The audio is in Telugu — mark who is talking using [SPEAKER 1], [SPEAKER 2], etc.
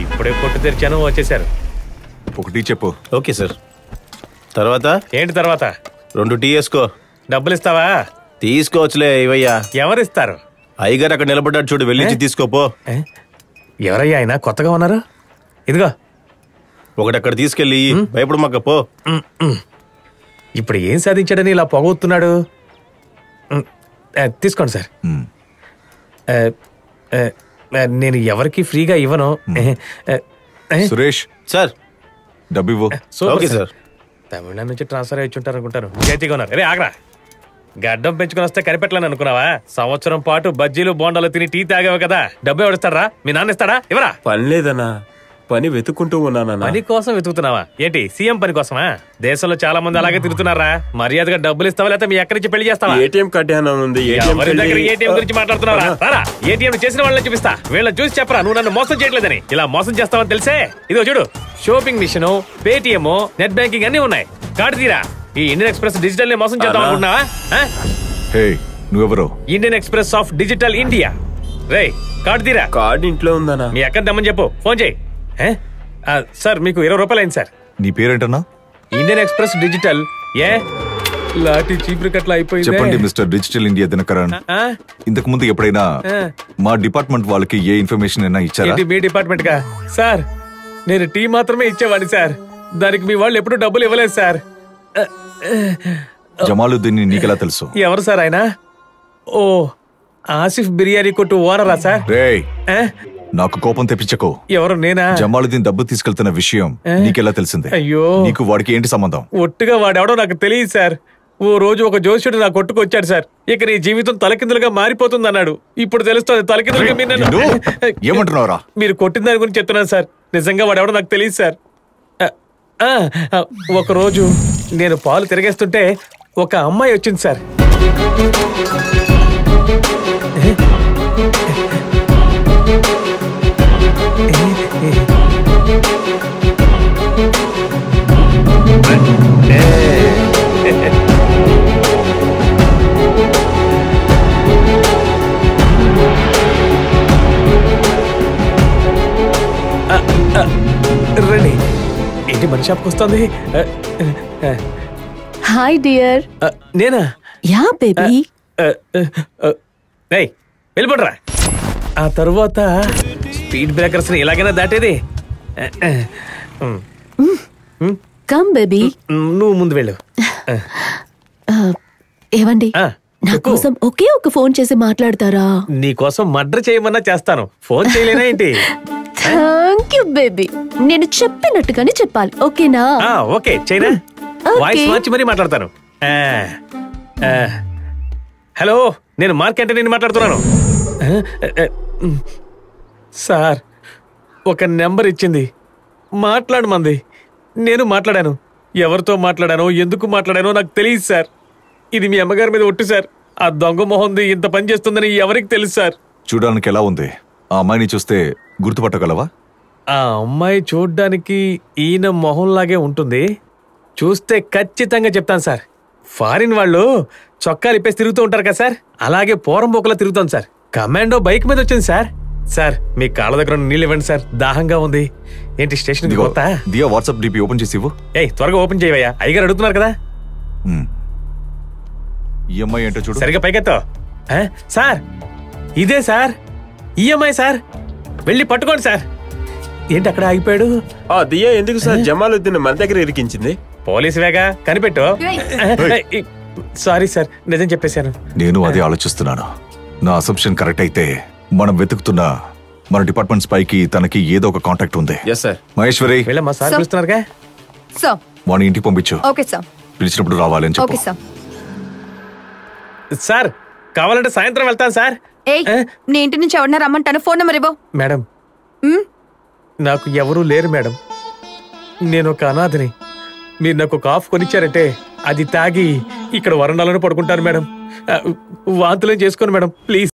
[SPEAKER 1] ఇప్పుడే కొట్టు తెరిచాను, వచ్చేసారు.
[SPEAKER 2] ఒకటి చెప్పు.
[SPEAKER 3] Okay sir. తర్వాత
[SPEAKER 1] ఏంటి తర్వాత?
[SPEAKER 3] 2 టీ వేసుకో.
[SPEAKER 1] డబ్బులు ఇస్తావా?
[SPEAKER 3] తీసుకోవచ్చులే ఇవయ్యా.
[SPEAKER 1] ఎవరిస్తారు?
[SPEAKER 3] అయ్యగారు అక్కడ నిలబడ్డాడు చూడు, వెళ్ళి తీసుకోపో.
[SPEAKER 1] ఎవరయ్యా ఆయన? కొత్తగా ఉన్నారు. ఇదిగో
[SPEAKER 3] ఒకటి అక్కడ తీసుకెళ్ళి భయపడు మాక పో.
[SPEAKER 1] ఇప్పుడు ఏం సాధించాడని ఇలా పొగవుతున్నాడు? తీసుకోండి సార్. నేను ఎవరికి ఫ్రీగా ఇవ్వను.
[SPEAKER 2] సురేష్
[SPEAKER 3] సార్
[SPEAKER 2] డబ్బు ఇవ్వు.
[SPEAKER 3] Okay sir.
[SPEAKER 1] తమిళనాడు నుంచి ట్రాన్స్ఫర్ అయ్యి ఉంటారు అనుకుంటాను. చేతిగా ఉన్నారు. రే ఆగ్రా, గడ్డం పెంచుకుని వస్తే కనిపెట్టలేను అనుకున్నావా? సంవత్సరం పాటు బజ్జీలు బోండాలు తిని టీ తాగావు కదా, డబ్బు ఎవడిస్తాడా? మీ నాన్న ఇస్తాడా? ఇవరా.
[SPEAKER 4] పని లేదన్నా, పని వెతుక్కుంటూ ఉన్నానన్నా.
[SPEAKER 1] పని కోసం వెతుకుతున్నావా? ఏంటి సీఎం పని కోసమా? దేశంలో చాలా మంది అలాగే తిరుగుతున్నారా? మర్యాదగా డబ్బులు ఇస్తావా లేకపోతే మీ ఎక్కడి నుంచి పెళ్లి చేస్తావా?
[SPEAKER 4] ఏటీఎం కట్టానుంది.
[SPEAKER 1] ఎవరి దగ్గర ఏటీఎం గురించి మాట్లాడుతున్నారా? రారా, ఏటీఎం చేసిన వాళ్ళని చూపిస్తా. వీళ్ళని చూసి చెప్పరా నువ్వు నన్ను మోసం చేయట్లేదని. ఇలా మోసం చేస్తావని తెలిసే ఇదిగో చూడు, shopping mission, Paytm, net banking అన్ని ఉన్నాయి. కార్డు తీరా. ఈ ఇండియన్ ఎక్స్ప్రెస్ డిజిటల్ ని మోసం చేద్దాం అనుకుంటున్నావా?
[SPEAKER 2] హే నువ్వెవరో?
[SPEAKER 1] Indian express of digital India. Ray card తీరా.
[SPEAKER 4] కార్డు ఇంట్లో ఉందన్నా.
[SPEAKER 1] మీ అక్కడ దమ్మని చెప్పు, ఫోన్ చేయి. సార్ మీకు 20 రూపాయలు అయింది సార్.
[SPEAKER 2] నీ పేరేంటన్నా?
[SPEAKER 1] Indian Express digital. ఏ లాఠీ చీపురు కట్లా అయిపోయింది.
[SPEAKER 2] చెప్పండి మిస్టర్ డిజిటల్ ఇండియా దినకరన్. ఇంతకు ముందు ఎప్పుడైనా మా డిపార్ట్మెంట్ వాళ్ళకి ఏ ఇన్ఫర్మేషన్ అయినా ఇచ్చారా?
[SPEAKER 1] మీ డిపార్ట్మెంట్ గా? సార్ నేను టీ మాత్రమే ఇచ్చేవాడిని సార్. దానికి మీ వాళ్ళు ఎప్పుడు డబ్బులు ఇవ్వలేదు సార్.
[SPEAKER 2] జమాలుద్దీన్ నీకెలా తెలుసు?
[SPEAKER 1] ఎవరు సార్ ఆయన? ఓ ఆసిఫ్ బిర్యానీ కొట్టు ఓనరా సార్?
[SPEAKER 2] రేయ్ నాకు కోపం తెప్పించకు.
[SPEAKER 1] ఎవరు? నేనా?
[SPEAKER 2] జమాలుద్దీన్ డబ్బు తీసుకెళ్తున్న విషయం నీకెలా తెలిసింది?
[SPEAKER 1] అయ్యో,
[SPEAKER 2] నీకు వాడికి ఏంటి సంబంధం?
[SPEAKER 1] ఒట్టుగా వాడెవడో నాకు తెలియదు సార్. ఓ రోజు ఒక జోష్యుడు నా కొట్టుకు వచ్చాడు సార్. ఇక నీ జీవితం తలకిందులుగా మారిపోతుంది అన్నాడు. ఇప్పుడు తెలుస్తుంది తలకిందులుగా.
[SPEAKER 2] ఏమంటున్నావురా?
[SPEAKER 1] మీరు కొట్టిన దాని గురించి చెప్తున్నాను సార్. నిజంగా వాడెవడో నాకు తెలియదు సార్. ఒక రోజు నేను పాలు తిరిగేస్తుంటే ఒక అమ్మాయి వచ్చింది సార్. రండి. ఏంటి మన షాప్కి వస్తుంది?
[SPEAKER 5] Hi dear.
[SPEAKER 1] నేనా?
[SPEAKER 5] Yeah baby.
[SPEAKER 1] వెళ్ళిపోడరా. ఆ తరువాత స్పీడ్ బ్రేకర్స్ ని ఎలాగైనా దాటేది.
[SPEAKER 5] Come baby.
[SPEAKER 1] నువ్వు ముందు వెళ్ళు.
[SPEAKER 5] ఏవండి, నా కోసం ఒకే ఒక ఫోన్ చేసి మాట్లాడతారా?
[SPEAKER 1] నీ కోసం మర్డర్ చేయమన్నా చేస్తాను. ఫోన్ చేయలేనా ఏంటి?
[SPEAKER 5] Thank you baby. నేను చెప్పినట్టుగానే చెప్పాలి, ఓకేనా?
[SPEAKER 1] Okay China. వాయిస్ మార్చి మరీ మాట్లాడతాను. హలో, నేను మార్కెట్ నేను మాట్లాడుతున్నాను సార్. ఒక నెంబర్ ఇచ్చింది, మాట్లాడమంది. నేను మాట్లాడాను. ఎవరితో మాట్లాడానో ఎందుకు మాట్లాడానో నాకు తెలియదు సార్. ఇది మీ అమ్మగారి మీద ఒట్టు సార్. ఆ దొంగ మొహంది ఇంత పని చేస్తుందని ఎవరికి తెలుసు సార్?
[SPEAKER 2] చూడడానికి ఎలా ఉంది? ఆ అమ్మాయిని చూస్తే గుర్తుపట్టగలవా?
[SPEAKER 1] ఆ అమ్మాయి చూడ్డానికి ఈయన మొహంలాగే ఉంటుంది. చూస్తే ఖచ్చితంగా చెప్తాను సార్. ఫారిన్ వాళ్ళు చొక్కాలు ఇప్పేసి తిరుగుతూ ఉంటారు కదా సార్, అలాగే పోరంబోకలా తిరుగుతాను సార్. కమాండో బైక్ మీద వచ్చింది సార్. సార్ మీ కాళ్ళ దగ్గర నీళ్ళు ఇవ్వండి సార్, దాహంగా ఉంది. ఏంటి స్టేషన్
[SPEAKER 2] దియా వాట్సాప్ డిపి ఓపెన్ చేసి ఇవ్వు.
[SPEAKER 1] త్వరగా ఓపెన్ చేయవయ్యా, అయ్యగారు అడుగుతున్నారు కదా.
[SPEAKER 2] ఈఎంఐ ఏంటో చూడు.
[SPEAKER 1] సరిగా పైకెత్తో. సార్ ఇదే సార్ ఈఎంఐ సార్, వెళ్ళి పట్టుకోండి సార్. ఏంటి అక్కడ ఆగిపోయాడు?
[SPEAKER 4] దియా ఎందుకు సార్ జమాలుద్దీన్ మన దగ్గర ఇరికించింది?
[SPEAKER 1] పోలీసు వేగా, కనిపెట్టు. సారీ సార్, నిజం చెప్పేశాను.
[SPEAKER 2] నేను అదే ఆలోచిస్తున్నాను. నా అసంప్షన్ కరెక్ట్ అయితే మనం వెతుకుతున్న మన డిపార్ట్మెంట్ పైకి తనకి ఏదో ఒక కాంటాక్ట్ ఉంది. మహేశ్వరి,
[SPEAKER 1] వెళ్ళమ్మా, సార్ పిలుస్తున్నారుగా.
[SPEAKER 2] వాణ్ణి ఇంటికి పంపించు. పిలిచినప్పుడు రావాలి అని చెప్పు.
[SPEAKER 1] సార్ కావాలంటే సాయంత్రం వెళ్తాను సార్.
[SPEAKER 5] నీ ఇంటి నుంచి ఎవరన్నా రమ్మంటాను, ఫోన్ నెంబర్ ఇవ్వు.
[SPEAKER 1] మేడం, నాకు ఎవరూ లేరు మేడం. నేను ఒక అనాథని. మీరు నాకు ఒక ఆఫ్ కొనిచ్చారంటే అది తాగి ఇక్కడ వరండాలను పడుకుంటాను మేడం. వాంతులేం చేసుకోను మేడం, ప్లీజ్.